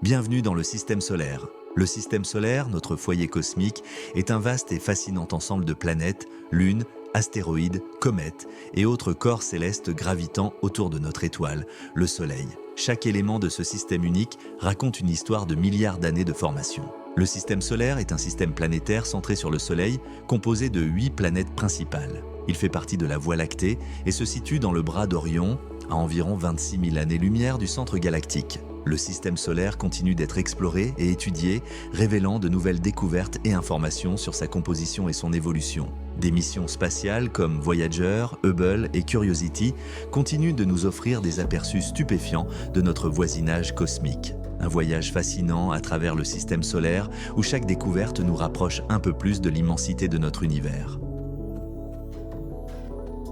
Bienvenue dans le système solaire. Le système solaire, notre foyer cosmique, est un vaste et fascinant ensemble de planètes, lunes, astéroïdes, comètes et autres corps célestes gravitant autour de notre étoile, le Soleil. Chaque élément de ce système unique raconte une histoire de milliards d'années de formation. Le système solaire est un système planétaire centré sur le Soleil, composé de 8 planètes principales. Il fait partie de la Voie lactée et se situe dans le bras d'Orion, à environ 26 000 années-lumière du centre galactique. Le système solaire continue d'être exploré et étudié, révélant de nouvelles découvertes et informations sur sa composition et son évolution. Des missions spatiales comme Voyager, Hubble et Curiosity continuent de nous offrir des aperçus stupéfiants de notre voisinage cosmique. Un voyage fascinant à travers le système solaire où chaque découverte nous rapproche un peu plus de l'immensité de notre univers.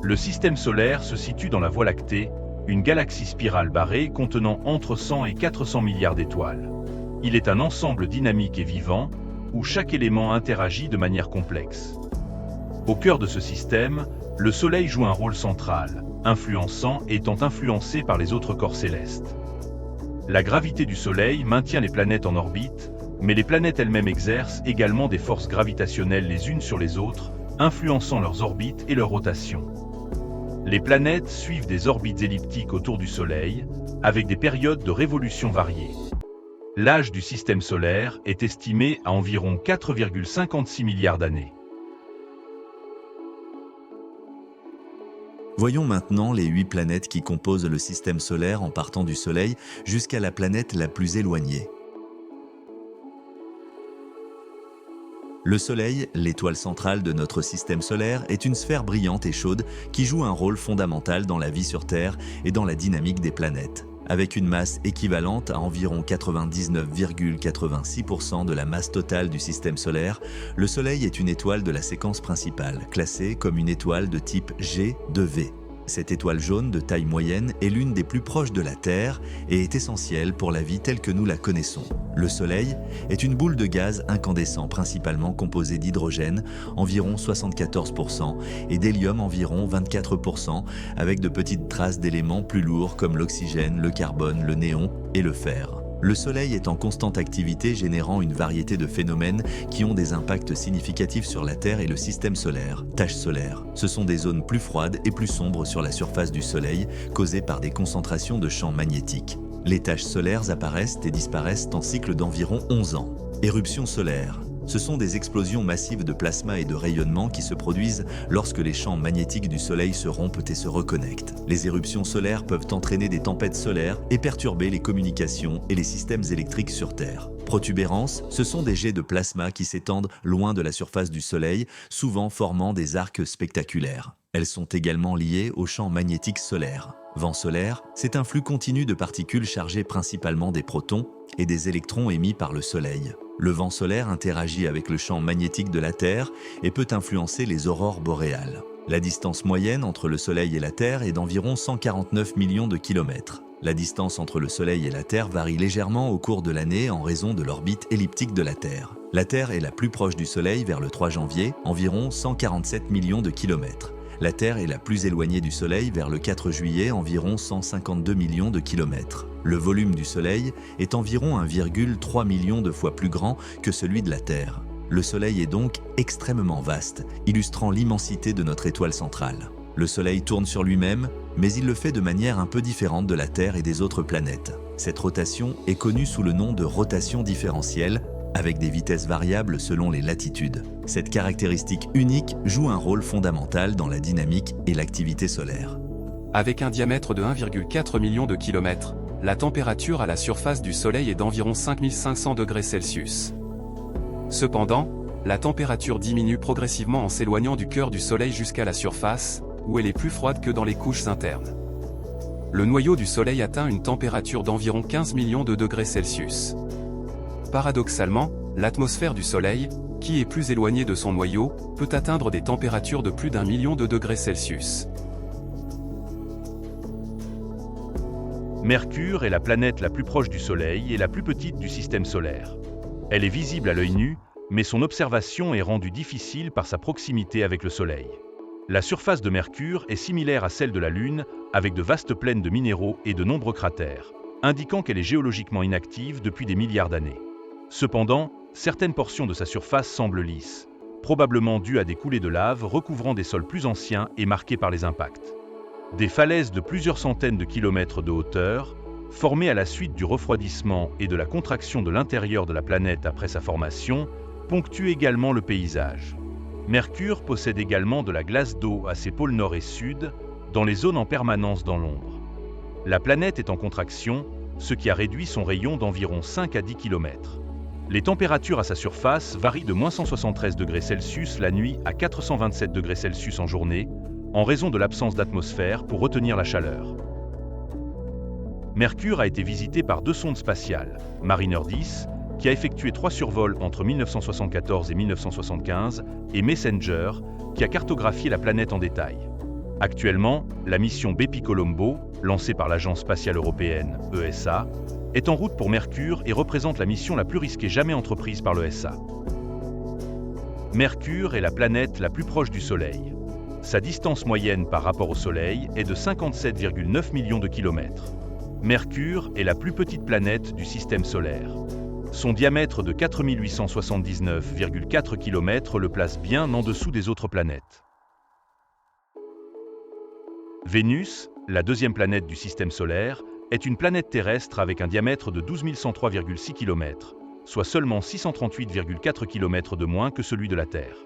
Le système solaire se situe dans la Voie lactée, une galaxie spirale barrée contenant entre 100 et 400 milliards d'étoiles. Il est un ensemble dynamique et vivant, où chaque élément interagit de manière complexe. Au cœur de ce système, le Soleil joue un rôle central, influençant et étant influencé par les autres corps célestes. La gravité du Soleil maintient les planètes en orbite, mais les planètes elles-mêmes exercent également des forces gravitationnelles les unes sur les autres, influençant leurs orbites et leur rotation. Les planètes suivent des orbites elliptiques autour du Soleil, avec des périodes de révolution variées. L'âge du système solaire est estimé à environ 4,56 milliards d'années. Voyons maintenant les 8 planètes qui composent le système solaire en partant du Soleil jusqu'à la planète la plus éloignée. Le Soleil, l'étoile centrale de notre système solaire, est une sphère brillante et chaude qui joue un rôle fondamental dans la vie sur Terre et dans la dynamique des planètes. Avec une masse équivalente à environ 99,86% de la masse totale du système solaire, le Soleil est une étoile de la séquence principale, classée comme une étoile de type G de V. Cette étoile jaune de taille moyenne est l'une des plus proches de la Terre et est essentielle pour la vie telle que nous la connaissons. Le Soleil est une boule de gaz incandescent principalement composée d'hydrogène, environ 74%, et d'hélium environ 24%, avec de petites traces d'éléments plus lourds comme l'oxygène, le carbone, le néon et le fer. Le Soleil est en constante activité générant une variété de phénomènes qui ont des impacts significatifs sur la Terre et le système solaire. Taches solaires. Ce sont des zones plus froides et plus sombres sur la surface du Soleil, causées par des concentrations de champs magnétiques. Les taches solaires apparaissent et disparaissent en cycle d'environ 11 ans. Éruptions solaires. Ce sont des explosions massives de plasma et de rayonnement qui se produisent lorsque les champs magnétiques du Soleil se rompent et se reconnectent. Les éruptions solaires peuvent entraîner des tempêtes solaires et perturber les communications et les systèmes électriques sur Terre. Protubérances, ce sont des jets de plasma qui s'étendent loin de la surface du Soleil, souvent formant des arcs spectaculaires. Elles sont également liées aux champs magnétiques solaires. Vent solaire, c'est un flux continu de particules chargées principalement des protons et des électrons émis par le Soleil. Le vent solaire interagit avec le champ magnétique de la Terre et peut influencer les aurores boréales. La distance moyenne entre le Soleil et la Terre est d'environ 149 millions de kilomètres. La distance entre le Soleil et la Terre varie légèrement au cours de l'année en raison de l'orbite elliptique de la Terre. La Terre est la plus proche du Soleil vers le 3 janvier, environ 147 millions de kilomètres. La Terre est la plus éloignée du Soleil vers le 4 juillet, environ 152 millions de kilomètres. Le volume du Soleil est environ 1,3 million de fois plus grand que celui de la Terre. Le Soleil est donc extrêmement vaste, illustrant l'immensité de notre étoile centrale. Le Soleil tourne sur lui-même, mais il le fait de manière un peu différente de la Terre et des autres planètes. Cette rotation est connue sous le nom de rotation différentielle, avec des vitesses variables selon les latitudes. Cette caractéristique unique joue un rôle fondamental dans la dynamique et l'activité solaire. Avec un diamètre de 1,4 million de kilomètres, la température à la surface du Soleil est d'environ 5500 degrés Celsius. Cependant, la température diminue progressivement en s'éloignant du cœur du Soleil jusqu'à la surface, où elle est plus froide que dans les couches internes. Le noyau du Soleil atteint une température d'environ 15 millions de degrés Celsius. Paradoxalement, l'atmosphère du Soleil, qui est plus éloignée de son noyau, peut atteindre des températures de plus d'1 million de degrés Celsius. Mercure est la planète la plus proche du Soleil et la plus petite du système solaire. Elle est visible à l'œil nu, mais son observation est rendue difficile par sa proximité avec le Soleil. La surface de Mercure est similaire à celle de la Lune, avec de vastes plaines de minéraux et de nombreux cratères. indiquant qu'elle est géologiquement inactive depuis des milliards d'années. Cependant, certaines portions de sa surface semblent lisses, probablement dues à des coulées de lave recouvrant des sols plus anciens et marqués par les impacts. Des falaises de plusieurs centaines de kilomètres de hauteur, formées à la suite du refroidissement et de la contraction de l'intérieur de la planète après sa formation, ponctuent également le paysage. Mercure possède également de la glace d'eau à ses pôles nord et sud, dans les zones en permanence dans l'ombre. La planète est en contraction, ce qui a réduit son rayon d'environ 5 à 10 km. Les températures à sa surface varient de -173 degrés Celsius la nuit à 427 degrés Celsius en journée, en raison de l'absence d'atmosphère pour retenir la chaleur. Mercure a été visité par 2 sondes spatiales, Mariner 10, qui a effectué 3 survols entre 1974 et 1975, et Messenger, qui a cartographié la planète en détail. Actuellement, la mission Bepi-Colombo, lancée par l'Agence spatiale européenne, ESA, est en route pour Mercure et représente la mission la plus risquée jamais entreprise par l'ESA. Mercure est la planète la plus proche du Soleil. Sa distance moyenne par rapport au Soleil est de 57,9 millions de kilomètres. Mercure est la plus petite planète du système solaire. Son diamètre de 4879,4 km le place bien en dessous des autres planètes. Vénus, la deuxième planète du système solaire, est une planète terrestre avec un diamètre de 12 103,6 km, soit seulement 638,4 km de moins que celui de la Terre.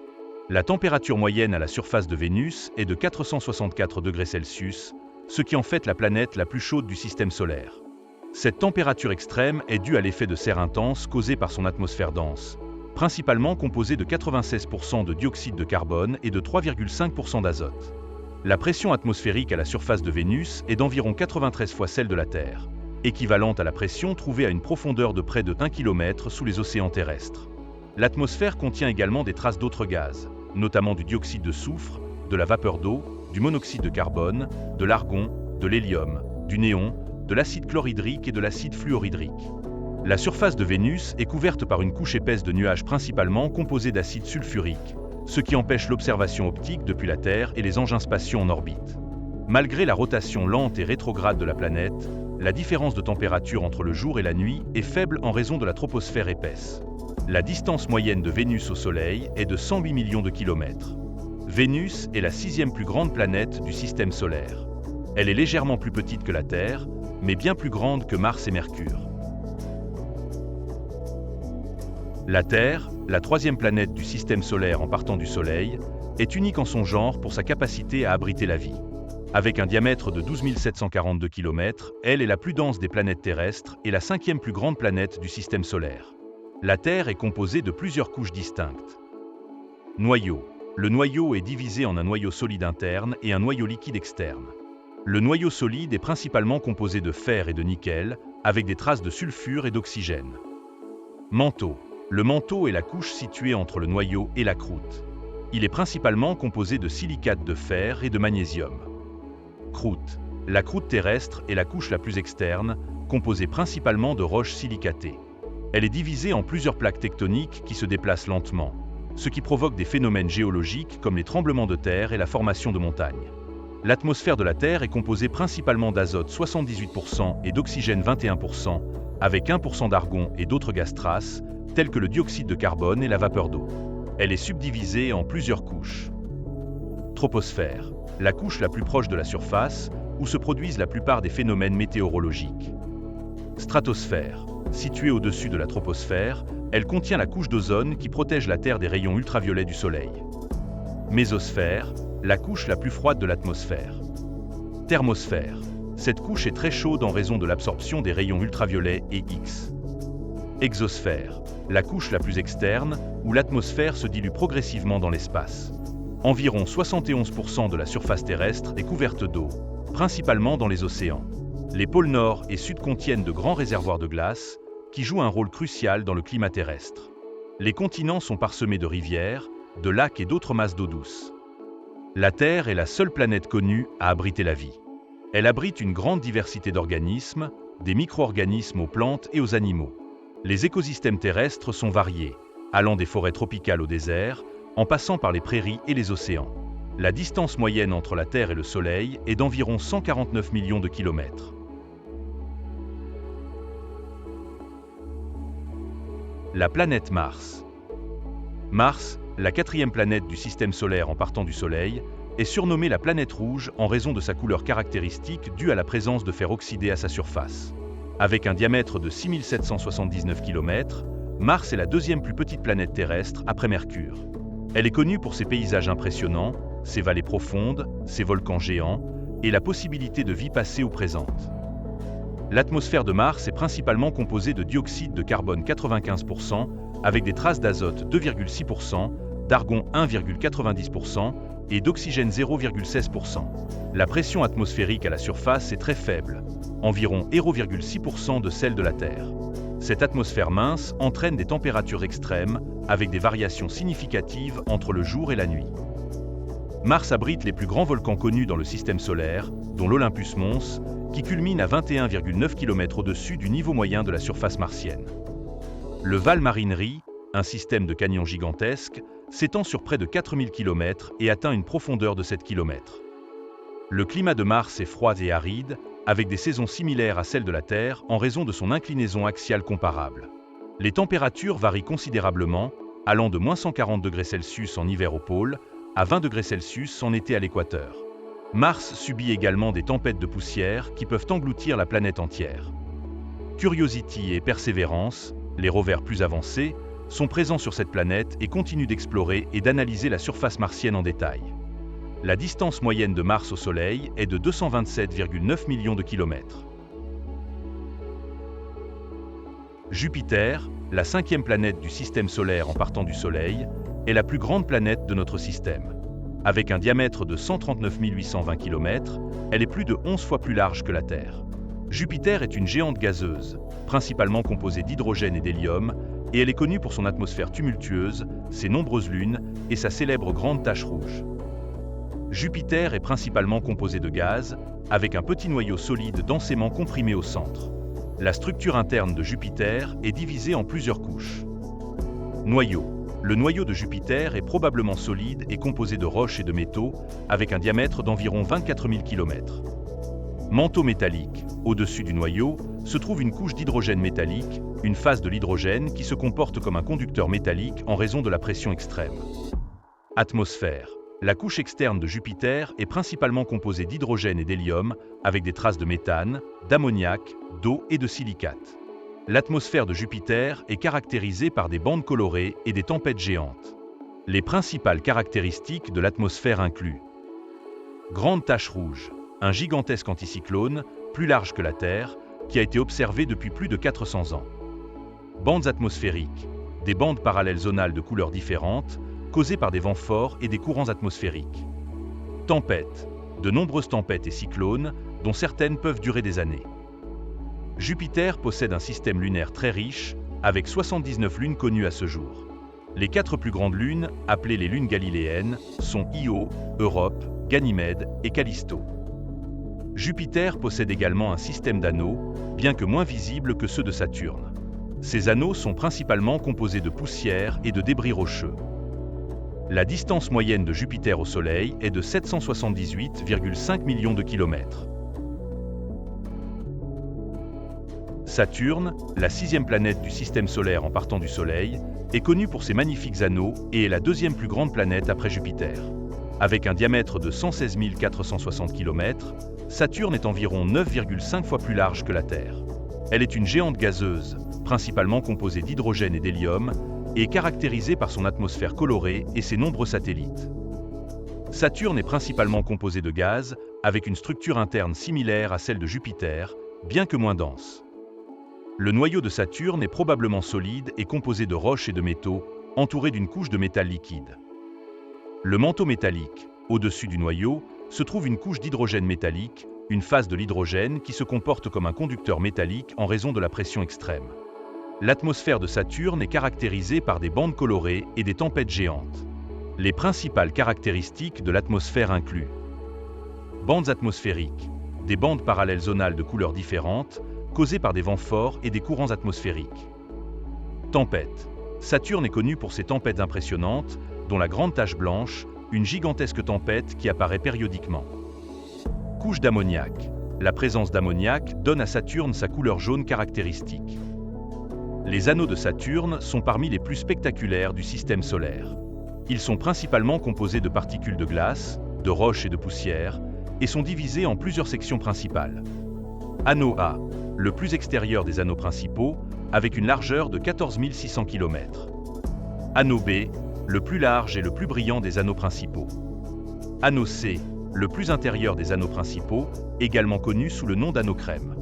La température moyenne à la surface de Vénus est de 464 degrés Celsius, ce qui en fait la planète la plus chaude du système solaire. Cette température extrême est due à l'effet de serre intense causé par son atmosphère dense, principalement composée de 96% de dioxyde de carbone et de 3,5% d'azote. La pression atmosphérique à la surface de Vénus est d'environ 93 fois celle de la Terre, équivalente à la pression trouvée à une profondeur de près de 1 km sous les océans terrestres. L'atmosphère contient également des traces d'autres gaz, notamment du dioxyde de soufre, de la vapeur d'eau, du monoxyde de carbone, de l'argon, de l'hélium, du néon, de l'acide chlorhydrique et de l'acide fluorhydrique. La surface de Vénus est couverte par une couche épaisse de nuages principalement composés d'acide sulfurique, ce qui empêche l'observation optique depuis la Terre et les engins spatiaux en orbite. Malgré la rotation lente et rétrograde de la planète, la différence de température entre le jour et la nuit est faible en raison de la troposphère épaisse. La distance moyenne de Vénus au Soleil est de 108 millions de kilomètres. Vénus est la 6e plus grande planète du système solaire. Elle est légèrement plus petite que la Terre, mais bien plus grande que Mars et Mercure. La Terre, la 3e planète du système solaire en partant du Soleil, est unique en son genre pour sa capacité à abriter la vie. Avec un diamètre de 12 742 km, elle est la plus dense des planètes terrestres et la 5e plus grande planète du système solaire. La Terre est composée de plusieurs couches distinctes. Noyau. Le noyau est divisé en un noyau solide interne et un noyau liquide externe. Le noyau solide est principalement composé de fer et de nickel, avec des traces de sulfure et d'oxygène. Manteau. Le manteau est la couche située entre le noyau et la croûte. Il est principalement composé de silicates de fer et de magnésium. Croûte. La croûte terrestre est la couche la plus externe, composée principalement de roches silicatées. Elle est divisée en plusieurs plaques tectoniques qui se déplacent lentement, ce qui provoque des phénomènes géologiques comme les tremblements de terre et la formation de montagnes. L'atmosphère de la Terre est composée principalement d'azote 78% et d'oxygène 21%, avec 1% d'argon et d'autres gaz traces, tels que le dioxyde de carbone et la vapeur d'eau. Elle est subdivisée en plusieurs couches. Troposphère, la couche la plus proche de la surface, où se produisent la plupart des phénomènes météorologiques. Stratosphère, située au-dessus de la troposphère, elle contient la couche d'ozone qui protège la Terre des rayons ultraviolets du Soleil. Mésosphère, la couche la plus froide de l'atmosphère. Thermosphère, cette couche est très chaude en raison de l'absorption des rayons ultraviolets et X. Exosphère, la couche la plus externe, où l'atmosphère se dilue progressivement dans l'espace. Environ 71% de la surface terrestre est couverte d'eau, principalement dans les océans. Les pôles nord et sud contiennent de grands réservoirs de glace, qui jouent un rôle crucial dans le climat terrestre. Les continents sont parsemés de rivières, de lacs et d'autres masses d'eau douce. La Terre est la seule planète connue à abriter la vie. Elle abrite une grande diversité d'organismes, des micro-organismes aux plantes et aux animaux. Les écosystèmes terrestres sont variés, allant des forêts tropicales au désert, en passant par les prairies et les océans. La distance moyenne entre la Terre et le Soleil est d'environ 149 millions de kilomètres. La planète Mars. Mars, la quatrième planète du système solaire en partant du Soleil, est surnommée la planète rouge en raison de sa couleur caractéristique due à la présence de fer oxydé à sa surface. Avec un diamètre de 6779 km, Mars est la deuxième plus petite planète terrestre après Mercure. Elle est connue pour ses paysages impressionnants, ses vallées profondes, ses volcans géants et la possibilité de vie passée ou présente. L'atmosphère de Mars est principalement composée de dioxyde de carbone 95%, avec des traces d'azote 2,6%, d'argon 1,90% et d'oxygène 0,16%. La pression atmosphérique à la surface est très faible, environ 0,6% de celle de la Terre. Cette atmosphère mince entraîne des températures extrêmes, avec des variations significatives entre le jour et la nuit. Mars abrite les plus grands volcans connus dans le système solaire, dont l'Olympus Mons, qui culmine à 21,9 km au-dessus du niveau moyen de la surface martienne. Le Val Marinery, un système de canyons gigantesques, s'étend sur près de 4000 km et atteint une profondeur de 7 km. Le climat de Mars est froid et aride, avec des saisons similaires à celles de la Terre en raison de son inclinaison axiale comparable. Les températures varient considérablement, allant de -140 degrés Celsius en hiver au pôle à 20 degrés Celsius en été à l'équateur. Mars subit également des tempêtes de poussière qui peuvent engloutir la planète entière. Curiosity et Perseverance, les rovers plus avancés, sont présents sur cette planète et continuent d'explorer et d'analyser la surface martienne en détail. La distance moyenne de Mars au Soleil est de 227,9 millions de kilomètres. Jupiter, la cinquième planète du système solaire en partant du Soleil, est la plus grande planète de notre système. Avec un diamètre de 139 820 km, elle est plus de 11 fois plus large que la Terre. Jupiter est une géante gazeuse, principalement composée d'hydrogène et d'hélium, et elle est connue pour son atmosphère tumultueuse, ses nombreuses lunes et sa célèbre grande tache rouge. Jupiter est principalement composé de gaz, avec un petit noyau solide densément comprimé au centre. La structure interne de Jupiter est divisée en plusieurs couches. Noyau. Le noyau de Jupiter est probablement solide et composé de roches et de métaux, avec un diamètre d'environ 24 000 km. Manteau métallique. Au-dessus du noyau se trouve une couche d'hydrogène métallique, une phase de l'hydrogène qui se comporte comme un conducteur métallique en raison de la pression extrême. Atmosphère. La couche externe de Jupiter est principalement composée d'hydrogène et d'hélium, avec des traces de méthane, d'ammoniac, d'eau et de silicate. L'atmosphère de Jupiter est caractérisée par des bandes colorées et des tempêtes géantes. Les principales caractéristiques de l'atmosphère incluent grande tache rouge, un gigantesque anticyclone, plus large que la Terre, qui a été observé depuis plus de 400 ans. Bandes atmosphériques, des bandes parallèles zonales de couleurs différentes, causées par des vents forts et des courants atmosphériques. Tempêtes, de nombreuses tempêtes et cyclones, dont certaines peuvent durer des années. Jupiter possède un système lunaire très riche, avec 79 lunes connues à ce jour. Les 4 plus grandes lunes, appelées les lunes galiléennes, sont Io, Europe, Ganymède et Callisto. Jupiter possède également un système d'anneaux, bien que moins visibles que ceux de Saturne. Ces anneaux sont principalement composés de poussière et de débris rocheux. La distance moyenne de Jupiter au Soleil est de 778,5 millions de kilomètres. Saturne, la sixième planète du système solaire en partant du Soleil, est connue pour ses magnifiques anneaux et est la deuxième plus grande planète après Jupiter. Avec un diamètre de 116 460 km, Saturne est environ 9,5 fois plus large que la Terre. Elle est une géante gazeuse, principalement composée d'hydrogène et d'hélium, et est caractérisée par son atmosphère colorée et ses nombreux satellites. Saturne est principalement composée de gaz, avec une structure interne similaire à celle de Jupiter, bien que moins dense. Le noyau de Saturne est probablement solide et composé de roches et de métaux, entouré d'une couche de métal liquide. Le manteau métallique, au-dessus du noyau, se trouve une couche d'hydrogène métallique, une phase de l'hydrogène qui se comporte comme un conducteur métallique en raison de la pression extrême. L'atmosphère de Saturne est caractérisée par des bandes colorées et des tempêtes géantes. Les principales caractéristiques de l'atmosphère incluent bandes atmosphériques, des bandes parallèles zonales de couleurs différentes, causées par des vents forts et des courants atmosphériques. Tempêtes. Saturne est connu pour ses tempêtes impressionnantes, dont la Grande Tache Blanche, une gigantesque tempête qui apparaît périodiquement. Couche d'ammoniac. La présence d'ammoniac donne à Saturne sa couleur jaune caractéristique. Les anneaux de Saturne sont parmi les plus spectaculaires du système solaire. Ils sont principalement composés de particules de glace, de roches et de poussière, et sont divisés en plusieurs sections principales. Anneau A, le plus extérieur des anneaux principaux, avec une largeur de 14 600 km. Anneau B, le plus large et le plus brillant des anneaux principaux. Anneau C, le plus intérieur des anneaux principaux, également connu sous le nom d'anneau crème.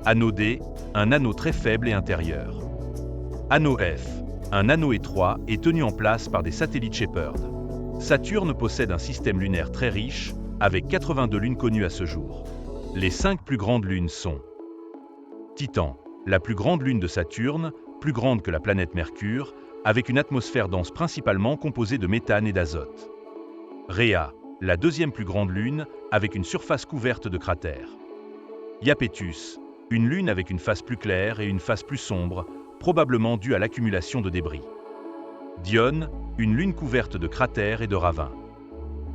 Anneau D, un anneau très faible et intérieur. Anneau F, un anneau étroit et tenu en place par des satellites Shepherd. Saturne possède un système lunaire très riche, avec 82 lunes connues à ce jour. Les 5 plus grandes lunes sont Titan, la plus grande lune de Saturne, plus grande que la planète Mercure, avec une atmosphère dense principalement composée de méthane et d'azote. Rhea, la deuxième plus grande lune, avec une surface couverte de cratères. Iapetus, une lune avec une face plus claire et une face plus sombre, probablement due à l'accumulation de débris. Dione, une lune couverte de cratères et de ravins.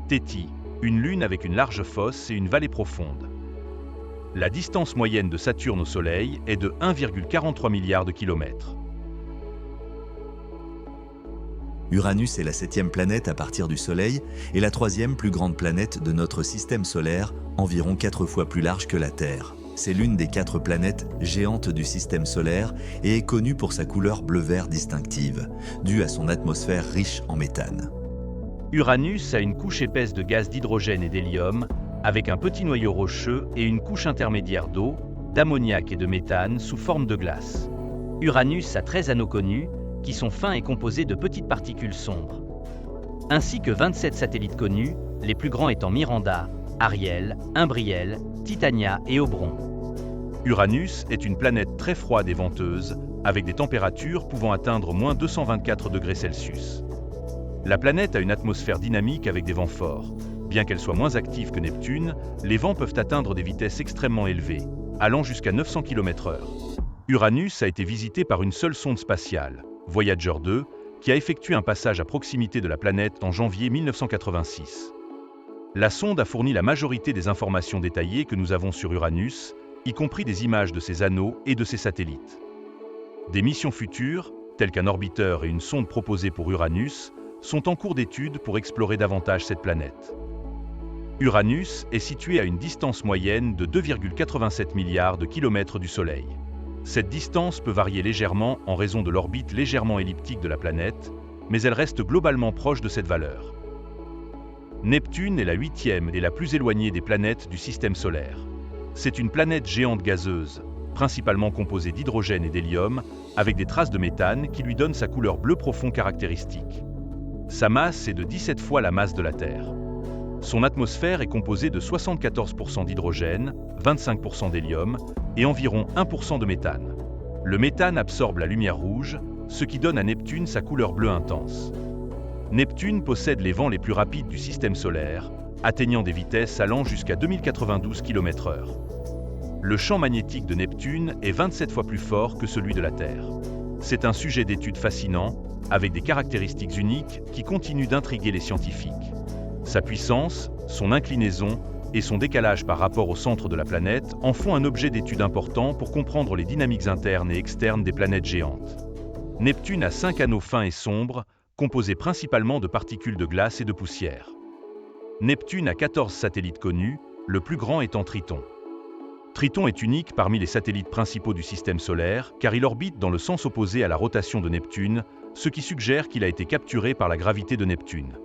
Téti, une lune avec une large fosse et une vallée profonde. La distance moyenne de Saturne au Soleil est de 1,43 milliard de kilomètres. Uranus est la 7e planète à partir du Soleil et la 3e plus grande planète de notre système solaire, environ 4 fois plus large que la Terre. C'est l'une des 4 planètes géantes du système solaire et est connue pour sa couleur bleu-vert distinctive, due à son atmosphère riche en méthane. Uranus a une couche épaisse de gaz d'hydrogène et d'hélium, avec un petit noyau rocheux et une couche intermédiaire d'eau, d'ammoniac et de méthane sous forme de glace. Uranus a 13 anneaux connus, qui sont fins et composés de petites particules sombres. Ainsi que 27 satellites connus, les plus grands étant Miranda, Ariel, Imbriel, Titania et Oberon. Uranus est une planète très froide et venteuse, avec des températures pouvant atteindre moins 224 degrés Celsius. La planète a une atmosphère dynamique avec des vents forts. Bien qu'elle soit moins active que Neptune, les vents peuvent atteindre des vitesses extrêmement élevées, allant jusqu'à 900 km/h. Uranus a été visité par une seule sonde spatiale, Voyager 2, qui a effectué un passage à proximité de la planète en janvier 1986. La sonde a fourni la majorité des informations détaillées que nous avons sur Uranus, y compris des images de ses anneaux et de ses satellites. Des missions futures, telles qu'un orbiteur et une sonde proposée pour Uranus, sont en cours d'étude pour explorer davantage cette planète. Uranus est situé à une distance moyenne de 2,87 milliards de kilomètres du Soleil. Cette distance peut varier légèrement en raison de l'orbite légèrement elliptique de la planète, mais elle reste globalement proche de cette valeur. Neptune est la 8e et la plus éloignée des planètes du système solaire. C'est une planète géante gazeuse, principalement composée d'hydrogène et d'hélium, avec des traces de méthane qui lui donnent sa couleur bleu profond caractéristique. Sa masse est de 17 fois la masse de la Terre. Son atmosphère est composée de 74% d'hydrogène, 25% d'hélium et environ 1% de méthane. Le méthane absorbe la lumière rouge, ce qui donne à Neptune sa couleur bleue intense. Neptune possède les vents les plus rapides du système solaire, atteignant des vitesses allant jusqu'à 2092 km/h. Le champ magnétique de Neptune est 27 fois plus fort que celui de la Terre. C'est un sujet d'étude fascinant, avec des caractéristiques uniques qui continuent d'intriguer les scientifiques. Sa puissance, son inclinaison et son décalage par rapport au centre de la planète en font un objet d'étude important pour comprendre les dynamiques internes et externes des planètes géantes. Neptune a 5 anneaux fins et sombres, composés principalement de particules de glace et de poussière. Neptune a 14 satellites connus, le plus grand étant Triton. Triton est unique parmi les satellites principaux du système solaire car il orbite dans le sens opposé à la rotation de Neptune, ce qui suggère qu'il a été capturé par la gravité de Neptune.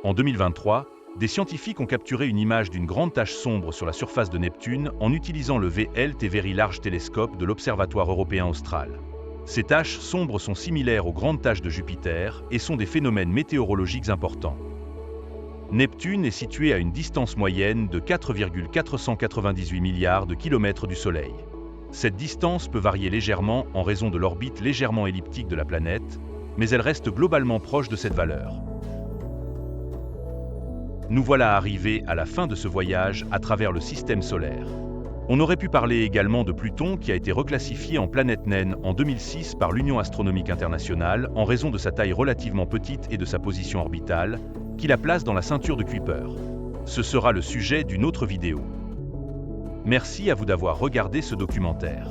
En 2023, des scientifiques ont capturé une image d'une grande tache sombre sur la surface de Neptune en utilisant le VLT Very Large Telescope de l'Observatoire européen austral. Ces taches sombres sont similaires aux grandes taches de Jupiter et sont des phénomènes météorologiques importants. Neptune est situé à une distance moyenne de 4,498 milliards de kilomètres du Soleil. Cette distance peut varier légèrement en raison de l'orbite légèrement elliptique de la planète, mais elle reste globalement proche de cette valeur. Nous voilà arrivés à la fin de ce voyage à travers le système solaire. On aurait pu parler également de Pluton qui a été reclassifié en planète naine en 2006 par l'Union astronomique internationale en raison de sa taille relativement petite et de sa position orbitale, qui la place dans la ceinture de Kuiper. Ce sera le sujet d'une autre vidéo. Merci à vous d'avoir regardé ce documentaire.